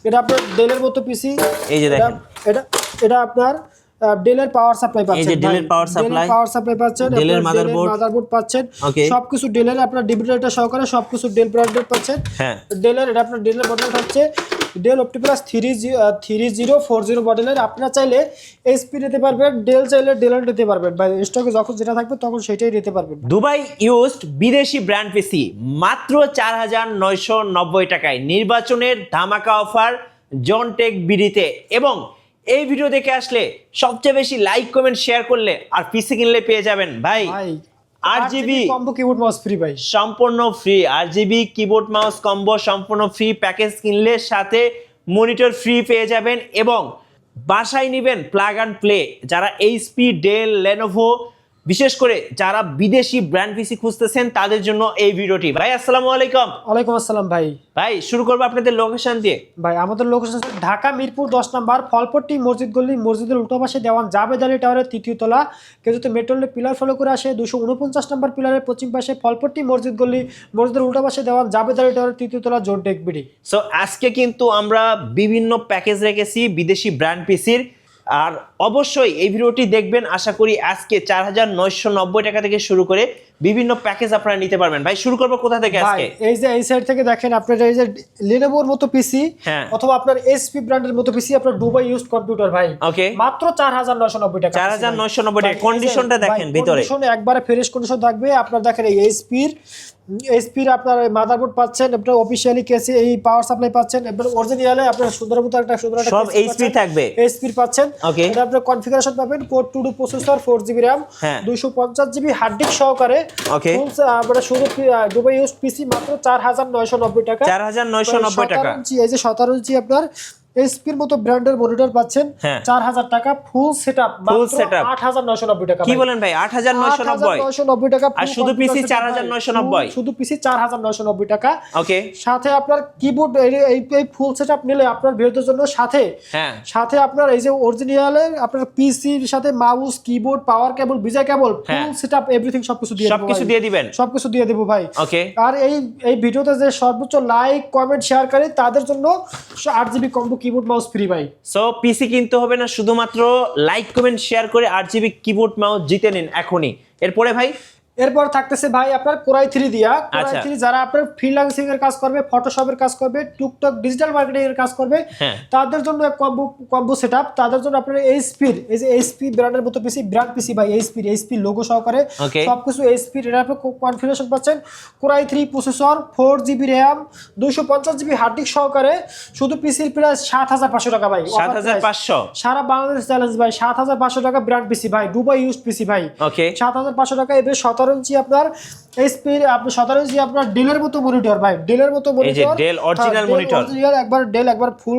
এটা আপনার ডেলের মতো পিসি। এই যে দেখেন এটা এটা আপনার ডেলের পাওয়ার সাপ্লাই পাচ্ছেন। এই যে ডেলের পাওয়ার সাপ্লাই পাচ্ছেন, ডেলের মাদারবোর্ড পাচ্ছেন, সবকিছু ডেলের আপনার ডিভিডেটর সহকারে সবকিছু ডেল ব্র্যান্ডের পাচ্ছেন। হ্যাঁ ডেলের এটা আপনার ডেলের মডেল হচ্ছে ডেল অপটিপ্লাস 3040 মডেলের। আপনারা চাইলে এইচপি নিতে পারবেন, ডেল চাইলে ডেল নিতে পারবেন, বা স্টকে যখন যেটা থাকবে তখন সেটাই নিতে পারবেন। দুবাই ইউজড বিদেশি ব্র্যান্ড পিসি মাত্র 4990 টাকায়, নির্বাচনের ধামাকা অফার জনটেক বিডিতে। এবং এই ভিডিও দেখে আসলে সবচেয়ে বেশি লাইক কমেন্ট শেয়ার করলে আর পিসি কিনলে পেয়ে যাবেন ভাই RGB combo keyboard mouse free ভাই, সম্পূর্ণ free. RGB keyboard mouse combo সম্পূর্ণ ফ্রি, প্যাকেজ কিনলে সাথে মনিটর ফ্রি পেয়ে যাবেন। এবং বাসায় নেবেন প্লাগ অ্যান্ড প্লে। যারা এইচপি, ডেল, লেনোভো, বিশেষ করে যারা বিদেশি ব্র্যান্ড পিসি খুঁজতেছেন তাদের জন্য এই ভিডিওটি। ভাই আসসালামু আলাইকুম। ওয়ালাইকুম আসসালাম ভাই। ভাই শুরু করবো আপনাদের লোকেশন দিয়ে। ভাই আমাদের লোকেশন ঢাকা মিরপুর 10 নম্বর, ফলপট্টি মসজিদ গলি, মসজিদের উল্টো পাশে দেওয়ান জাবেদ আলী টাওয়ারের 3য় তলা। কেউ যদি মেট্রো রেলের পিলার ফলো করে আসে 249 নম্বর পিলারের পশ্চিম পাশে, ফলপট্টি মসজিদ গলি, মসজিদের উল্টো পাশে দেওয়ান জাবেদ আলী টাওয়ারের 3য় তলা, জনটেক বিডি। সো আজকে কিন্তু আমরা বিভিন্ন প্যাকেজ রেখেছি বিদেশি ব্র্যান্ড পিসির, আর অবশ্যই এই ভিডিওটি দেখবেন। আশা করি আজকে 4990 টাকা থেকে শুরু করে বিভিন্ন প্যাকেজ আপনারা নিতে পারবেন। ভাই শুরু করবো কোথা থেকে আজকে? এই যে এই সাইড থেকে দেখেন, আপনার এই যে Lenovoর মতো পিসি অথবা আপনার এইচপি ব্র্যান্ডের মতো পিসি, আপনার দুবাই ইউজড কম্পিউটার ভাই, ওকে, মাত্র 4990 টাকা। 4990 টাকা। কন্ডিশনটা দেখেন, ভিতরে কন্ডিশন একবারে ফ্রেশ কন্ডিশন থাকবে। আপনার দেখেন এই এইচপির আপনার মাদারবোর্ড পাচ্ছেন, আপনার অফিশিয়ালি কেসে এই পাওয়ার সাপ্লাই পাচ্ছেন, আপনার অরিজিনালে আপনার সুন্দর মতো একটা সুন্দর একটা সব এইচপি থাকবে, এইচপির পাচ্ছেন। ওকে, এটা আপনার কনফিগারেশন পাবেন core 2 processor, 4GB RAM, 250GB hard disk সহকারে। ওকে, আমরা শুরু দুবাই ইউজড পিসি মাত্র 4990 টাকা। 4990 টাকা। এই যে 17 ইঞ্চি আপনার এইচপির মতো ব্র্যান্ডের মনিটর পাচ্ছেন 4000 টাকা, ফুল সেটআপ মাত্র 8990 টাকা। কি বলেন ভাই? 8990 টাকা। আর শুধু পিসি 4990, শুধু পিসি 4990 টাকা। ওকে, সাথে আপনার কিবোর্ড এই ফুল সেটআপ নিলে আপনার ভিডিওর জন্য সাথে সাথে আপনার এই যে অরিজিনালের আপনার পিসির সাথে মাউস, কিবোর্ড, পাওয়ার কেবল, বিজয় কেবল, ফুল সেটআপ এভরিথিং সবকিছু দিয়ে দিবেন। সবকিছু দিয়ে দেব ভাই। ওকে, আর এই ভিডিওতে যে সর্বোচ্চ লাইক কমেন্ট শেয়ার করে তাদের জন্য 8GB combo keyboard mouse free ভাই। সো পিসি কিনতে হবে না, শুধুমাত্র লাইক কমেন্ট শেয়ার করে 8GB কিবোর্ড মাউস জিতে নিন এখনই। এরপরে ভাই এরপর থাকতেছে ভাই আপনার কোরাই 3 দিয়া। কোরাই 3 যারা আপনার ফ্রিল্যান্সিং এর কাজ করবে, ফটোশপের কাজ করবে, টুকটাক ডিজিটাল মার্কেটিং এর কাজ করবে, তাদের জন্য এক কম্বো সেটআপ। তাদের জন্য আপনার এইচপি, এই যে এইচপি ব্র্যান্ডের মতো পিসি, ব্র্যান্ড পিসি ভাই, এইচপি লোগো সহকারে সবকিছু এইচপি। এর আপনি কনফিগারেশন পাচ্ছেন core i 3 processor, 4GB RAM, 250GB hard disk সহকারে। শুধু পিসির প্রাইস 7500 টাকা ভাই। 7500 সারা বাংলাদেশ চ্যালেঞ্জ ভাই। 7500 টাকা ব্র্যান্ড পিসি ভাই, দুবাই ইউজড পিসি ভাই। ওকে, 7500 টাকা। এবে 17 ইঞ্চি আপনার এইচপি, আপনি 17 ইঞ্চি আপনার ডেলের মতো মনিটর ভাই, ডেলের মতো মনিটর, এই যে ডেল অরিজিনাল মনিটর, অরিজিনাল একবার ডেল, একবার ফুল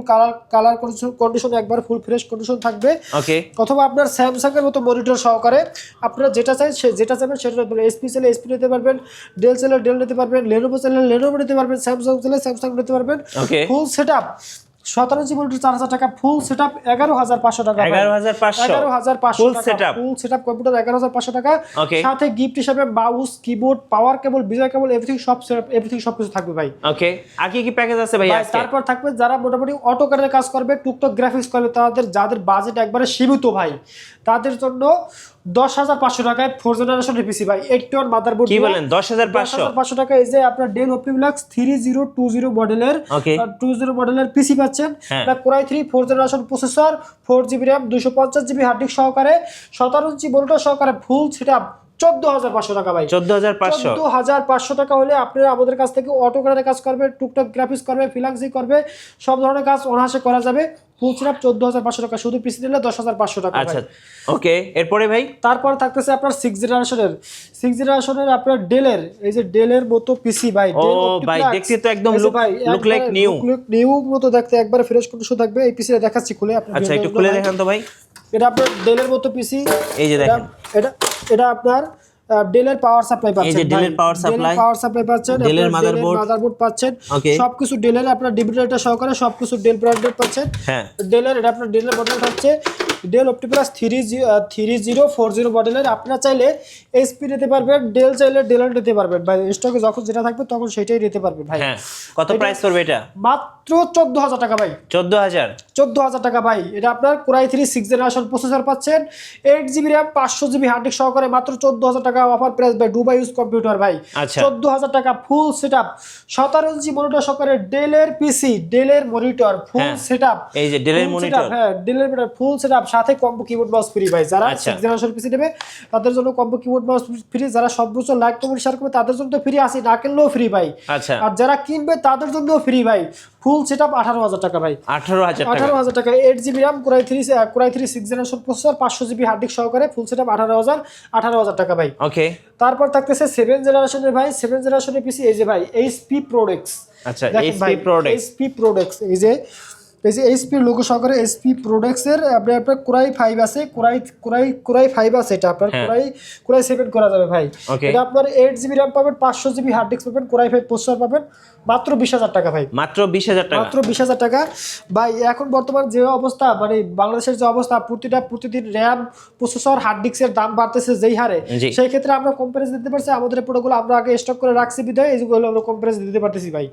কালার কন্ডিশন, একবার ফুল ফ্রেশ কন্ডিশন থাকবে। ওকে, অথবা আপনার স্যামসাং এর মতো মনিটর সহকারে আপনারা যেটা চাই যেটা চাইবেন সেটা। এইচপি চাইলে এইচপি নিতে পারবেন, ডেল চাইলে ডেল নিতে পারবেন, লেনোভো চাইলে লেনোভো নিতে পারবেন, স্যামসাং চাইলে স্যামসাং নিতে পারবেন। ফুল সেটআপ 17 ইঞ্চি মনিটর 4000 টাকা, ফুল সেটআপ 11500 টাকা। 11500 ফুল সেটআপ কম্পিউটার 11500 টাকা। সাথে গিফট হিসেবে মাউস, কিবোর্ড, পাওয়ার কেবল, বিজয় কেবল, এভরিথিং সবকিছু থাকবে ভাই। ওকে, আর কি প্যাকেজ আছে ভাই আজকে? তারপর থাকবে যারা মোটামুটি অটোক্যাডের কাজ করবে, টুকটাক গ্রাফিক্স করবে, যাদের বাজেট একবারে সীমিত ভাই, তাদের জন্য 10500 টাকায় 4th জেনারেশন পিসি ভাই, 8-1 মাদারবোর্ড। কি বলেন 10500 টাকা? এই যে আপনার ডেল অপটিপ্লাক্স 3020 মডেলের পিসি পাচ্ছেন। Core i 3 4th generation processor, 4GB RAM, 250GB hard disk সহকারে, 17 ইঞ্চি মনিটর সহকারে, ফুল সেটআপ 14500 টাকা ভাই। 14500 টাকা হলে আপনারা আমাদের কাছ থেকে অটোক্যাডের কাজ করবে, টুকটাক গ্রাফিক্স করবে, ফ্রিল্যান্সিং করবে, সব ধরনের কাজ অনায়াসে করা যাবে। ফুল সেটআপ 14500 টাকা, শুধু পিসি নিলে 10500 টাকা। আচ্ছা, ওকে, এরপরে ভাই তারপর থাকতেছে আপনার 6th জেনারেশনের আপনার ডেলের, এই যে ডেলের মতো পিসি ভাই। ও ভাই দেখতে তো একদম লুক লাইক নিউ মতো দেখতে, একবারে ফ্রেশ কন্ডিশন থাকবে। এই পিসিটা দেখাচ্ছি খুলে আপনি। আচ্ছা, একটু খুলে দেখান তো ভাই। এটা আপনার ডেলের মতো পিসি, এই যে দেখেন, এটা আপনার ডেলের পাওয়ার সাপ্লাই পাচ্ছেন, এই যে ডেলের পাওয়ার সাপ্লাই পাচ্ছেন, ডেলের মাদারবোর্ড পাচ্ছেন, সবকিছু ডেলের আপনার ডিভিডেটর সহকারে সবকিছু ডেল ব্র্যান্ডের পাচ্ছেন। হ্যাঁ, ডেলের এটা আপনার ডেলের মডেলটা হচ্ছে ডেল অপটিপ্লাস 3040 মডেলের। আপনারা চাইলে এইচপি নিতে পারবেন, ডেল চাইলে ডেল নিতে পারবেন ভাই, স্টকে যখন যেটা থাকবে তখন সেটাই নিতে পারবেন ভাই। হ্যাঁ, কত প্রাইস করবে এটা? মাত্র 14000 টাকা ভাই, 14000 টাকা ভাই। এটা আপনার কোরাই 3 6th জেনারেশন প্রসেসর পাচ্ছেন, 8GB RAM 500GB hard disk সহকারে মাত্র 14000 টাকা অফার প্রাইস ভাই। দুবাই ইউজ কম্পিউটার ভাই, 14000 টাকা ফুল সেটআপ, 17 ইঞ্চি মনিটর সহকারে ডেলের পিসি, ডেলের মনিটর ফুল সেটআপ। এই যে ডেলের মনিটর, হ্যাঁ ডেলের মনিটর ফুল সেটআপ, সাথে কম্বো কিবোর্ড মাউস ফ্রি ভাই। যারা 6th জেনারেশন পিসি নেবে তাদের জন্য কম্বো কিবোর্ড মাউস ফ্রি, যারা সব বছর লাইক কমেন্ট শেয়ার করবে তাদের জন্য তো ফ্রি আছে, না কিনলেও ফ্রি ভাই। আর যারা কিনবে তাদের জন্য ফ্রি ভাই, ফুল সেটআপ 18000 টাকা ভাই, 18000 টাকা। 8GB RAM core i 3 6th generation processor, 500GB hard disk সহকারে ফুল সেটআপ 18000 টাকা ভাই। ওকে, তারপর থাকতেছে 7th জেনারেশনের ভাই, 7th জেনারেশনের পিসি এই যে ভাই এইচপি প্রোডাক্টস। আচ্ছা, এইচপি প্রোডাক্টস এই যে এইচপি লোগো সহকারে এইচপি প্রোডাক্টস এর আপনার কোরাই 5 আছে, কোরাই 5 আছে, এটা আপনার কোরাই 7 করা যাবে ভাই। এটা আপনার 8GB RAM পাবেন, 500GB হার্ড ডিস্ক পাবেন, কোরাই 5 প্রসেসর পাবেন, মাত্র 20000 টাকা ভাই, মাত্র 20000 টাকা ভাই। এখন বর্তমান যে অবস্থা, মানে বাংলাদেশের যে অবস্থা, প্রতিদিন RAM প্রসেসর হার্ড ডিস্কের দাম বাড়তেছে যেই হারে, সেই ক্ষেত্রে আমরা কম্পারেজ দিতে পারছি। আমাদের প্রোডাক্টগুলো আমরা আগে স্টক করে রাখছি বিধায় এইগুলো আমরা কম্পারেজ দিতে পারতেছি ভাই।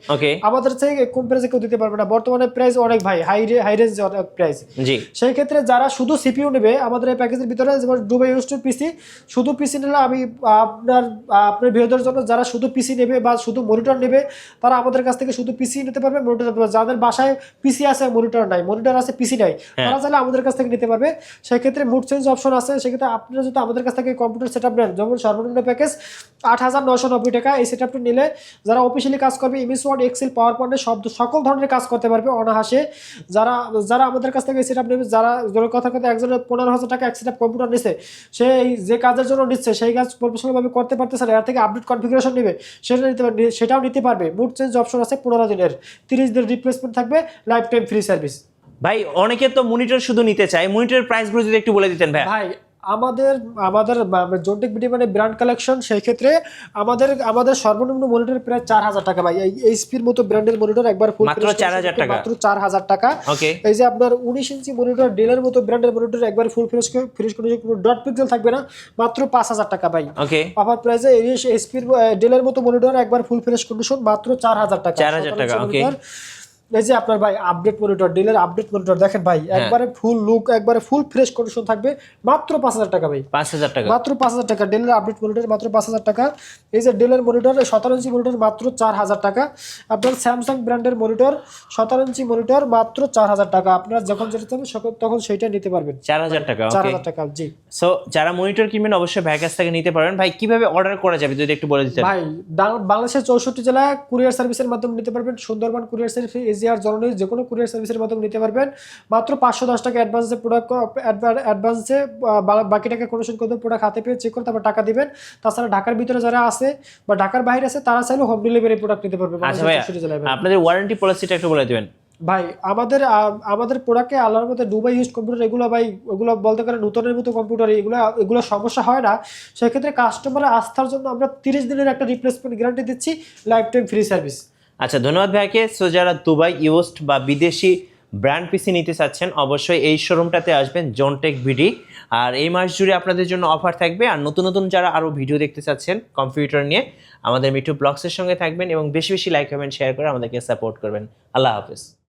আমাদের থেকে কম্পারেজ কেউ দিতে পারবে না, বর্তমানে প্রাইস অনেক ভাই, হাই রেঞ্জ অনেক প্রাইস। সেই ক্ষেত্রে যারা শুধু সিপিইউ নেবে আমাদের এই প্যাকেজের ভিতরে, যেমন দুবাই ইউজ টু পিসি, শুধু পিসি নিলে আমি আপনার ভিউদের জন্য যারা শুধু পিসি নেবে বা শুধু মনিটর নেবে তারা আমাদের কাছ থেকে শুধু পিসি নিতে পারবে, মনিটর নিতে পারবে। যাদের বাসায় পিসি আছে মনিটর নাই, মনিটর আছে পিসি নাই, তারা চাইলে আমাদের কাছ থেকে নিতে পারবে। সেই ক্ষেত্রে মুড চেঞ্জ অপশন আছে। সেক্ষেত্রে আপনারা যদি আমাদের কাছ থেকে কম্পিউটার সেটআপ নেন, যেমন সর্বনিম্ন প্যাকেজ 8990 টাকা, এই সেটআপটি নিলে যারা অফিসিয়ালি কাজ করবে, এমএস ওয়ার্ড, এক্সেল, পাওয়ার পয়েন্টে সকল ধরনের কাজ করতে পারবে অনায়াসে। যারা আমাদের কাছ থেকে সেটআপ নেবে, যারা কথা একজনের 15000 টাকা এক সেটআপ কম্পিউটার নিচ্ছে, সেই যে কাজের জন্য নিচ্ছে সেই কাজ প্রফেশনালভাবে করতে পারতেছে না, এর থেকে আপডেট কনফিগারেশন নেবে, সেটাও নিতে পারবে। মুড চেঞ্জ অপশন আছে, 15 দিনের, 30 দিনের রিপ্লেসমেন্ট থাকবে, লাইফ টাইম ফ্রি সার্ভিস। ভাই অনেকে তো মনিটর শুধু নিতে চায়, মনিটরের প্রাইসগুলো যদি একটু বলে দিতেন ভাই। আমাদের জোনটেক ভিডিও মানে ব্র্যান্ড কালেকশন, সেই ক্ষেত্রে আমাদের সর্বনিম্ন মনিটর প্রায় 4000 টাকা ভাই। এই এইচপির মতো ব্র্যান্ডের মনিটর একবার ফুল মাত্র 4000 টাকা, মাত্র 4000 টাকা। এই যে আপনার 19 ইঞ্চি মনিটর ডেলের মতো ব্র্যান্ডের মনিটর একবার ফুল ফ্রেশ কোনো ডট পিক্সেল থাকবে না, মাত্র 5000 টাকা ভাই। অফার প্রাইসে এইচপির ডেলের মতো মনিটর একবার ফুল ফ্রেশ কন্ডিশন মাত্র 4000 টাকা। ওকে, এই যে আপনার ভাই আপডেট মনিটর, ডেলের আপডেট মনিটর দেখেন ভাই, একবারে ফুল লুক, একবারে ফুল ফ্রেশ কন্ডিশন থাকবে, মাত্র 5000 টাকা ভাই, 5000 টাকা, মাত্র 5000 টাকা। ডেলের আপডেট মনিটর মাত্র 5000 টাকা। এই যে ডেলের মনিটর 17 ইঞ্চি মনিটর মাত্র 4000 টাকা। আপনার স্যামসাং ব্র্যান্ডের মনিটর 17 ইঞ্চি মনিটর মাত্র 4000 টাকা। আপনারা যখন যেটা চাবেন তখন সেইটা নিতে পারবেন, 4000 টাকা। 4000 টাকা জি। সো যারা মনিটর কিনবেন অবশ্যই ভাইয়ের কাছ থেকে নিতে পারবেন। ভাই কিভাবে অর্ডার করা যাবে যদি একটু বলে দিতেন? ভাই বাংলাদেশের 64 জেলায় কুরিয়ার সার্ভিসের মাধ্যমে নিতে পারবেন। সুন্দরবন কুরিয়ার সার্ভিস, এজিআর, জননী, যে কোনো কুরিয়ার সার্ভিসের মাধ্যমে নিতে পারবেন। মাত্র 510 টাকা অ্যাডভান্সে অ্যাডভান্সে, বাকি টাকা কন্ডিশন করতে প্রোডাক্ট হাতে পেয়ে চেক করে তারপর টাকা দিবেন। তাছাড়া ঢাকার ভিতরে যারা আছে বা ঢাকার বাইরে আছে তারা চাইলে হোম ডেলিভারি প্রোডাক্ট নিতে পারবে। আপনাদের ওয়ারেন্টি পলিসিটা একটু বলে দিবেন ভাই। আমাদের প্রোডাক্টে আল্লাহর মধ্যে দুবাই ইউজ কম্পিউটার, এগুলো ভাই ওগুলো বলতে গেলে নতুনের মতো কম্পিউটার, এগুলো সমস্যা হয় না। সেক্ষেত্রে কাস্টমারের আস্থার জন্য আমরা 30 দিনের একটা রিপ্লেসমেন্ট গ্যারান্টি দিচ্ছি, লাইফ টাইম ফ্রি সার্ভিস। আচ্ছা, ধন্যবাদ ভাইকে। সো যারা দুবাই ইউজড বা বিদেশি ব্র্যান্ড পিসি নিতে চাচ্ছেন অবশ্যই এই শোরুমটাতে আসবেন, জোনটেক ভিডি। আর এই মাস জুড়ে আপনাদের জন্য অফার থাকবে। আর নতুন যারা আরও ভিডিও দেখতে চাচ্ছেন কম্পিউটার নিয়ে, আমাদের মিঠু ব্লগসের সঙ্গে থাকবেন এবং বেশি বেশি লাইক কমেন্ট শেয়ার করে আমাদেরকে সাপোর্ট করবেন। আল্লাহ হাফেজ।